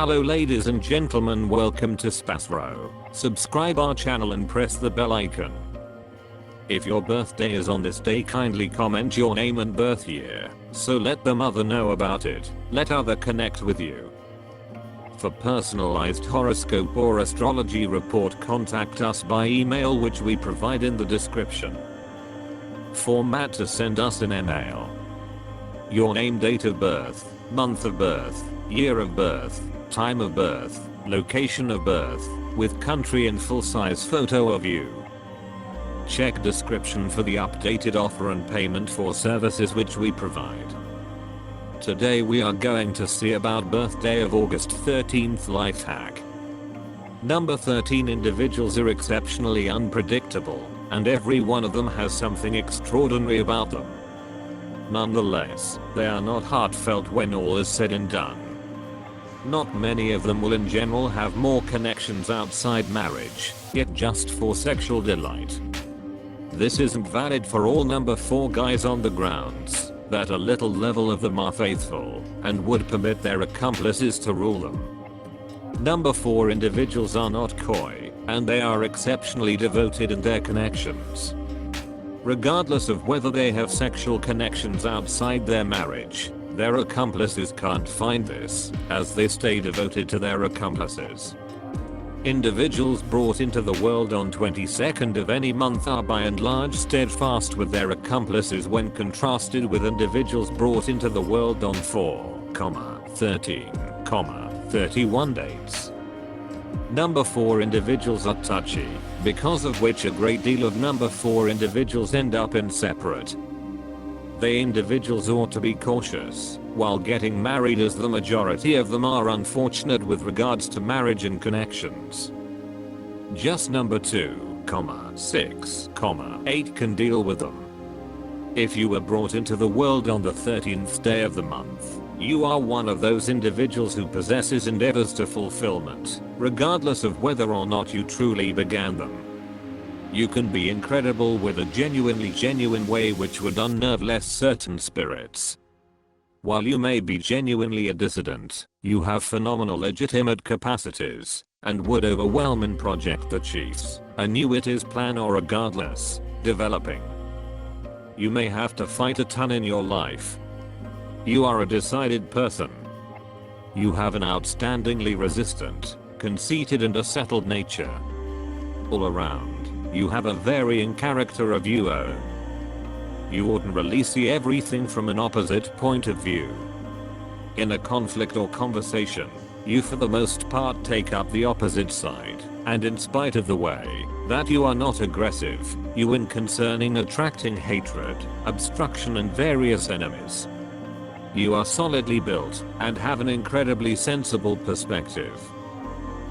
Hello ladies and gentlemen, welcome to SPASRO. Subscribe our channel and press the bell icon. If your birthday is on this day, kindly comment your name and birth year, so let the mother know about it. Let other connect with you. For personalized horoscope or astrology report, contact us by email, which we provide in the description. Format to send us an email: your name, date of birth, month of birth, year of birth, time of birth, location of birth, with country and full-size photo of you. Check description for the updated offer and payment for services which we provide. Today we are going to see about birthday of August 13th life hack. Number 13 individuals are exceptionally unpredictable, and every one of them has something extraordinary about them. Nonetheless, they are not heartfelt when all is said and done. Not many of them will in general have more connections outside marriage, yet just for sexual delight. This isn't valid for all number 4 guys on the grounds that a little level of them are faithful and would permit their accomplices to rule them. Number 4 individuals are not coy, and they are exceptionally devoted in their connections. Regardless of whether they have sexual connections outside their marriage, their accomplices can't find this, as they stay devoted to their accomplices. Individuals brought into the world on 22nd of any month are by and large steadfast with their accomplices when contrasted with individuals brought into the world on 4, 13, 31 dates. Number 4 individuals are touchy, because of which a great deal of number 4 individuals end up in separate. They individuals ought to be cautious while getting married, as the majority of them are unfortunate with regards to marriage and connections. Just number 2, 6, 8 can deal with them. If you were brought into the world on the 13th day of the month, you are one of those individuals who possesses endeavors to fulfillment, regardless of whether or not you truly began them. You can be incredible with a genuine way which would unnerve less certain spirits. While you may be genuinely a dissident, you have phenomenal legitimate capacities, and would overwhelm and project the chiefs, annuities plan or regardless, developing. You may have to fight a ton in your life. You are a decided person. You have an outstandingly resistant, conceited and a settled nature. All around, you have a varying character of you own. You ordinarily see everything from an opposite point of view. In a conflict or conversation, you for the most part take up the opposite side, and in spite of the way that you are not aggressive, you win concerning attracting hatred, obstruction and various enemies. You are solidly built and have an incredibly sensible perspective.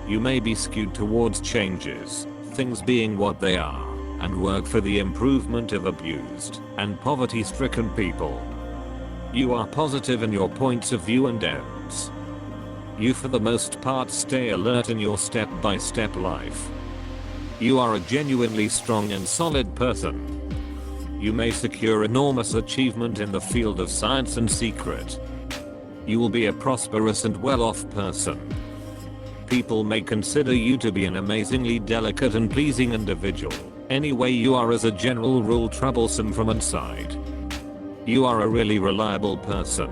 You may be skewed towards changes, things being what they are, and work for the improvement of abused and poverty-stricken people. You are positive in your points of view and ends. You for the most part stay alert in your step-by-step life. You are a genuinely strong and solid person. You may secure enormous achievement in the field of science and secret. You will be a prosperous and well-off person. People may consider you to be an amazingly delicate and pleasing individual. Anyway, you are as a general rule troublesome from inside. You are a really reliable person.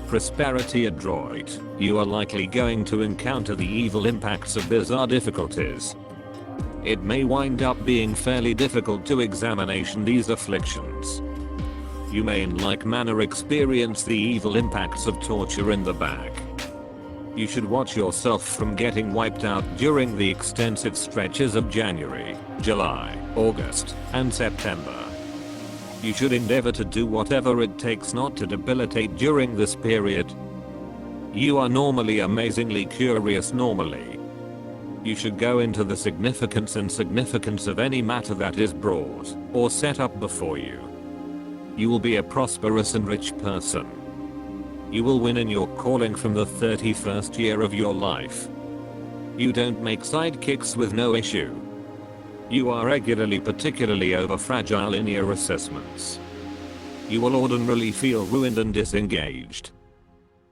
Prosperity adroit, you are likely going to encounter the evil impacts of bizarre difficulties. It may wind up being fairly difficult to examination these afflictions. You may in like manner experience the evil impacts of torture in the back. You should watch yourself from getting wiped out during the extensive stretches of January, July, August, and September. You should endeavor to do whatever it takes not to debilitate during this period. You are normally amazingly curious normally. You should go into the significance and significance of any matter that is brought or set up before you. You will be a prosperous and rich person. You will win in your calling from the 31st year of your life. You don't make sidekicks with no issue. You are regularly particularly over-fragile in your assessments. You will ordinarily feel ruined and disengaged.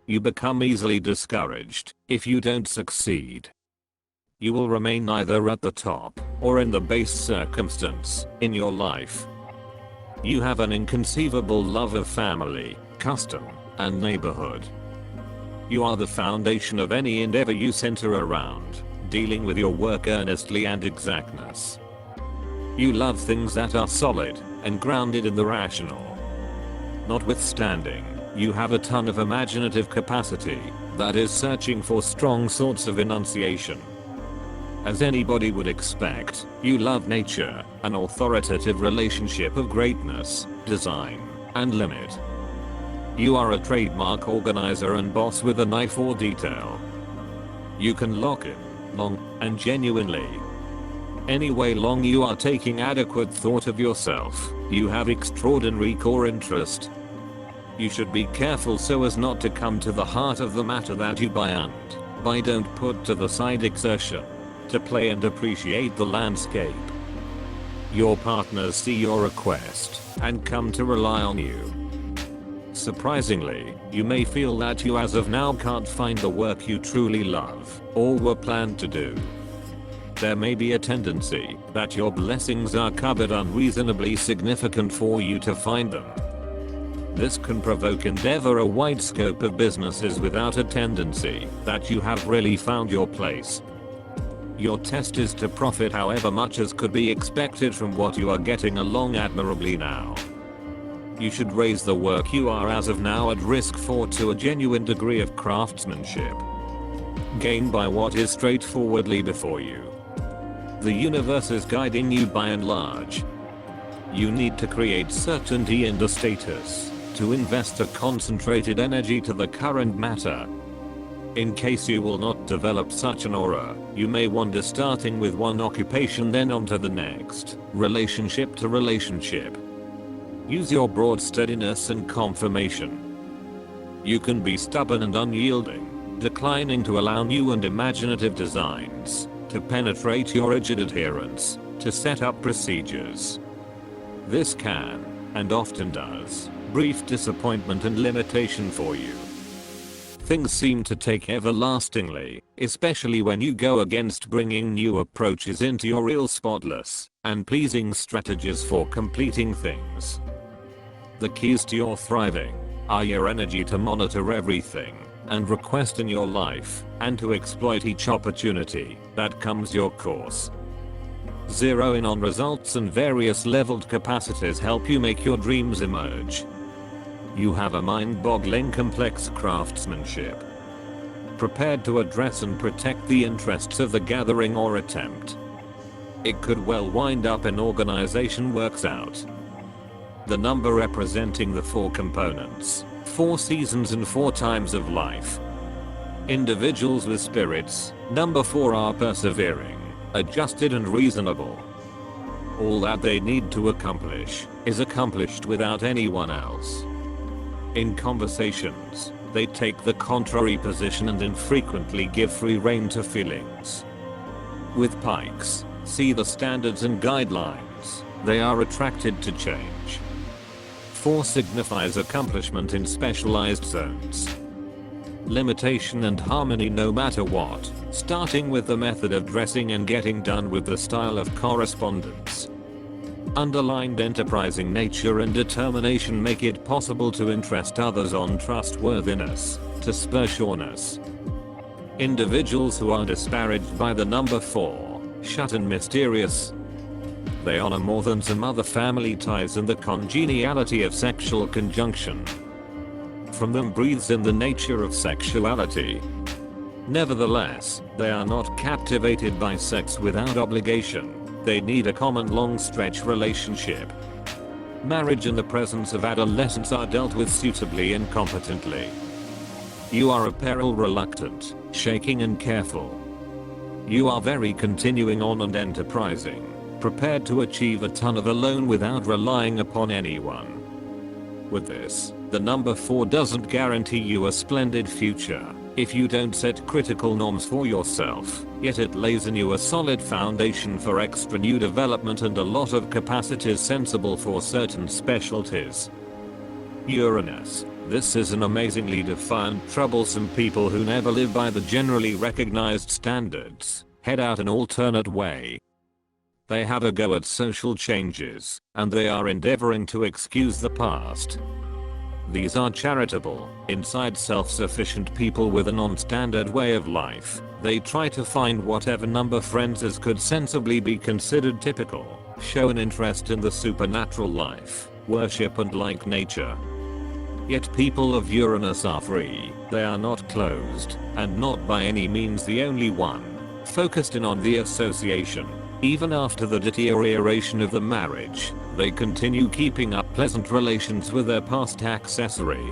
You become easily discouraged if you don't succeed. You will remain either at the top or in the base circumstance in your life. You have an inconceivable love of family, custom, and neighborhood. You are the foundation of any endeavor you center around, dealing with your work earnestly and exactness. You love things that are solid and grounded in the rational. Notwithstanding, you have a ton of imaginative capacity that is searching for strong sorts of enunciation. As anybody would expect, you love nature, an authoritative relationship of greatness, design, and limit. You are a trademark organizer and boss with an eye for detail. You can lock in, long, and genuinely. Any way long you are taking adequate thought of yourself, you have extraordinary core interest. You should be careful so as not to come to the heart of the matter that you buy and by don't put to the side exertion to play and appreciate the landscape. Your partners see your request and come to rely on you. Surprisingly, you may feel that you as of now can't find the work you truly love or were planned to do. There may be a tendency that your blessings are covered unreasonably significant for you to find them. This can provoke endeavor a wide scope of businesses without a tendency that you have really found your place. Your test is to profit however much as could be expected from what you are getting along admirably now. You should raise the work you are as of now at risk for to a genuine degree of craftsmanship, gained by what is straightforwardly before you. The universe is guiding you by and large. You need to create certainty in the status, to invest a concentrated energy to the current matter. In case you will not develop such an aura, you may wander starting with one occupation then onto the next, relationship to relationship. Use your broad steadiness and confirmation. You can be stubborn and unyielding, declining to allow new and imaginative designs to penetrate your rigid adherence to set up procedures. This can, and often does, brief disappointment and limitation for you. Things seem to take everlastingly, especially when you go against bringing new approaches into your real spotless and pleasing strategies for completing things. The keys to your thriving are your energy to monitor everything and request in your life and to exploit each opportunity that comes your course. Zero in on results and various leveled capacities help you make your dreams emerge. You have a mind-boggling complex craftsmanship, prepared to address and protect the interests of the gathering or attempt. It could well wind up an organization works out. The number representing the 4 components, 4 seasons and 4 times of life. Individuals with spirits, number 4 are persevering, adjusted and reasonable. All that they need to accomplish is accomplished without anyone else. In conversations, they take the contrary position and infrequently give free rein to feelings. With pikes, see the standards and guidelines, they are attracted to change. 4 signifies accomplishment in specialized zones. Limitation and harmony no matter what, starting with the method of dressing and getting done with the style of correspondence. Underlined enterprising nature and determination make it possible to interest others on trustworthiness, to spur sureness. Individuals who are disparaged by the number 4, shut and mysterious. They honor more than some other family ties and the congeniality of sexual conjunction. From them breathes in the nature of sexuality. Nevertheless, they are not captivated by sex without obligation. They need a common long-stretch relationship. Marriage and the presence of adolescence are dealt with suitably and competently. You are a peril reluctant, shaking and careful. You are very continuing on and enterprising, prepared to achieve a ton of alone without relying upon anyone. With this, the number 4 doesn't guarantee you a splendid future if you don't set critical norms for yourself, yet it lays in you a solid foundation for extra new development and a lot of capacities sensible for certain specialties. Uranus, This is an amazingly defiant, troublesome people who never live by the generally recognized standards, head out an alternate way. They have a go at social changes, and they are endeavoring to excuse the past. These are charitable, inside self-sufficient people with a non-standard way of life. They try to find whatever number friends as could sensibly be considered typical, show an interest in the supernatural life, worship and like nature. Yet people of Uranus are free, they are not closed, and not by any means the only one, focused in on the association. Even after the deterioration of the marriage, they continue keeping up pleasant relations with their past accessory.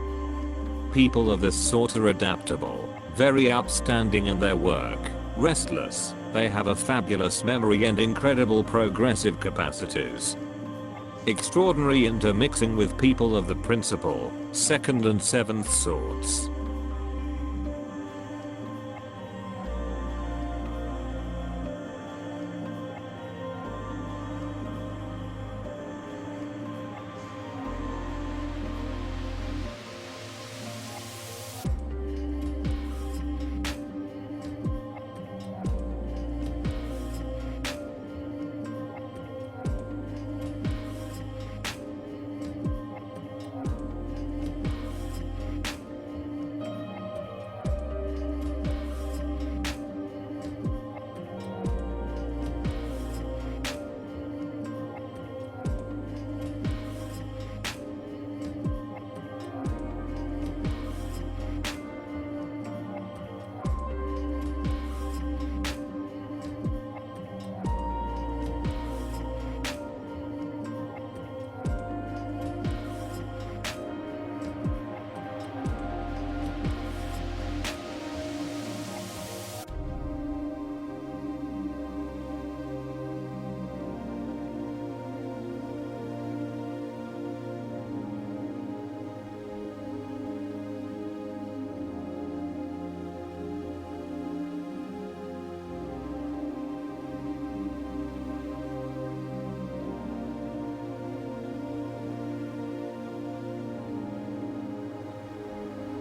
People of this sort are adaptable, very outstanding in their work, restless, they have a fabulous memory and incredible progressive capacities. Extraordinary intermixing with people of the principal, second and seventh sorts.